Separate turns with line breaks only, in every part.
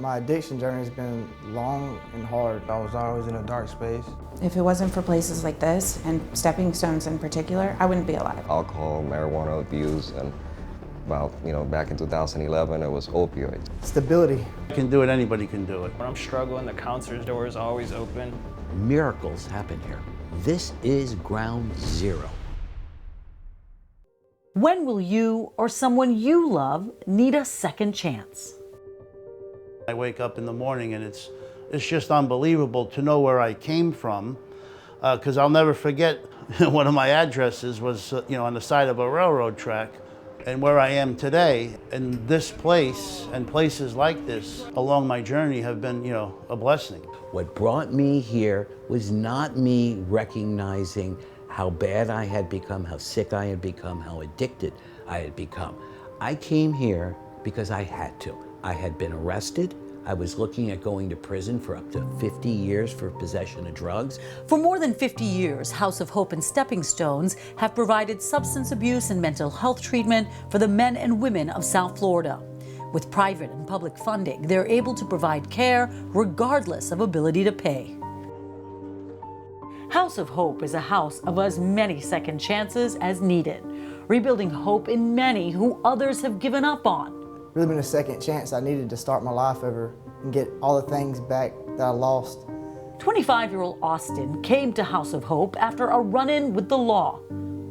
My addiction journey has been long and hard. I was always in a dark space.
If it wasn't for places like this, and Stepping Stones in particular, I wouldn't be alive.
Alcohol, marijuana abuse, and back in 2011, it was opioids.
Stability.
You can do it, anybody can do it.
When I'm struggling, the counselor's door is always open.
Miracles happen here. This is ground zero.
When will you or someone you love need a second chance?
I wake up in the morning and it's just unbelievable to know where I came from, because I'll never forget one of my addresses was on the side of a railroad track, and where I am today. And this place and places like this along my journey have been a blessing.
What brought me here was not me recognizing how bad I had become, how sick I had become, how addicted I had become. I came here because I had to. I had been arrested. I was looking at going to prison for up to 50 years for possession of drugs.
For more than 50 years, House of Hope and Stepping Stones have provided substance abuse and mental health treatment for the men and women of South Florida. With private and public funding, they're able to provide care regardless of ability to pay. House of Hope is a house of as many second chances as needed, rebuilding hope in many who others have given up on.
Really been a second chance I needed to start my life over and get all the things back that I lost.
25-year-old Austin came to House of Hope after a run-in with the law.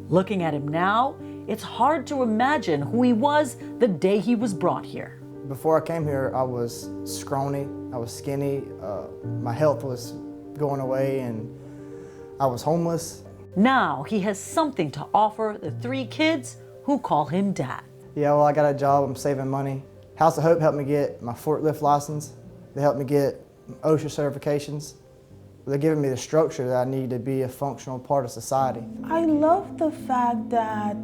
Looking at him now, it's hard to imagine who he was the day he was brought here.
Before I came here, I was scrawny, I was skinny, my health was going away, and I was homeless.
Now he has something to offer the 3 kids who call him Dad.
Yeah, well, I got a job, I'm saving money. House of Hope helped me get my forklift license. They helped me get OSHA certifications. They're giving me the structure that I need to be a functional part of society.
I love the fact that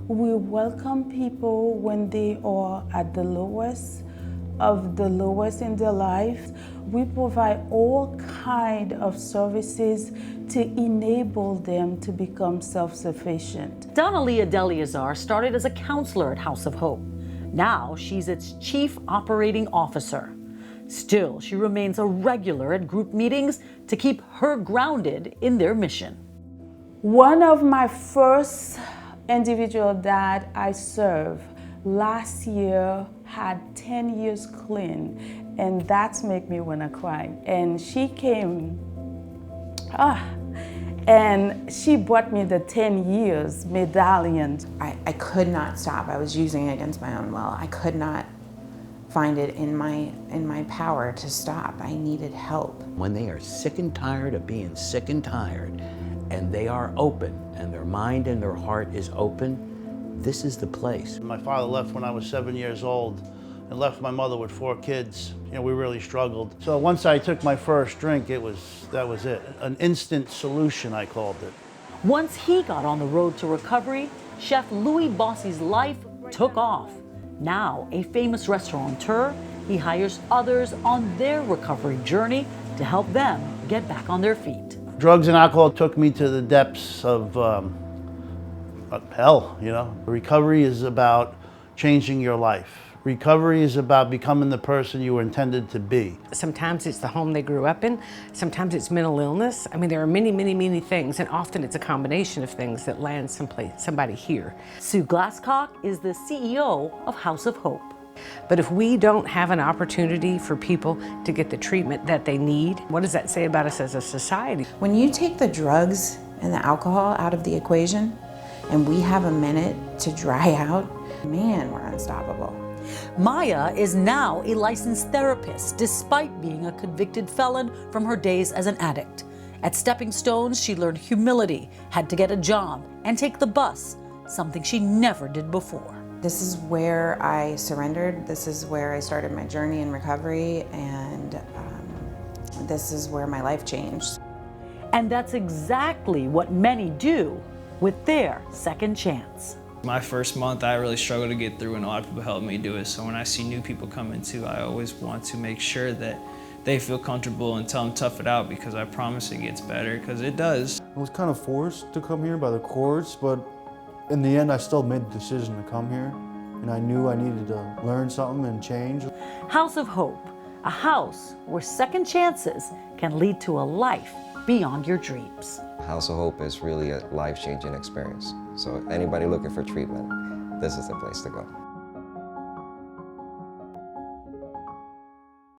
we welcome people when they are at the lowest in their life. We provide all kinds of services to enable them to become self-sufficient.
Donalia Deliazar started as a counselor at House of Hope. Now she's its chief operating officer. Still, she remains a regular at group meetings to keep her grounded in their mission.
One of my first individual that I served last year had 10 years clean, and that's make me wanna cry. And she came, and she brought me the 10 years medallion.
I could not stop. I was using it against my own will. I could not find it in my power to stop. I needed help.
When they are sick and tired of being sick and tired, and they are open, and their mind and their heart is open, this is the place.
My father left when I was 7 years old and left my mother with 4 kids. We really struggled. So once I took my first drink, that was it. An instant solution, I called it.
Once he got on the road to recovery, Chef Louis Bossy's life took off. Now a famous restaurateur, he hires others on their recovery journey to help them get back on their feet.
Drugs and alcohol took me to the depths of hell, Recovery is about changing your life. Recovery is about becoming the person you were intended to be.
Sometimes it's the home they grew up in. Sometimes it's mental illness. I mean, there are many, many, many things, and often it's a combination of things that land somebody here.
Sue Glasscock is the CEO of House of Hope.
But if we don't have an opportunity for people to get the treatment that they need, what does that say about us as a society?
When you take the drugs and the alcohol out of the equation, and we have a minute to dry out, man, we're unstoppable.
Maya is now a licensed therapist despite being a convicted felon from her days as an addict. At Stepping Stones, she learned humility, had to get a job, and take the bus, something she never did before.
This is where I surrendered. This is where I started my journey in recovery, and this is where my life changed.
And that's exactly what many do with their second chance.
My first month, I really struggled to get through, and a lot of people helped me do it. So when I see new people come in too, I always want to make sure that they feel comfortable and tell them tough it out, because I promise it gets better, because it does.
I was kind of forced to come here by the courts, but in the end, I still made the decision to come here, and I knew I needed to learn something and change.
House of Hope, a house where second chances can lead to a life beyond your dreams.
House of Hope is really a life-changing experience. So anybody looking for treatment, this is the place to go.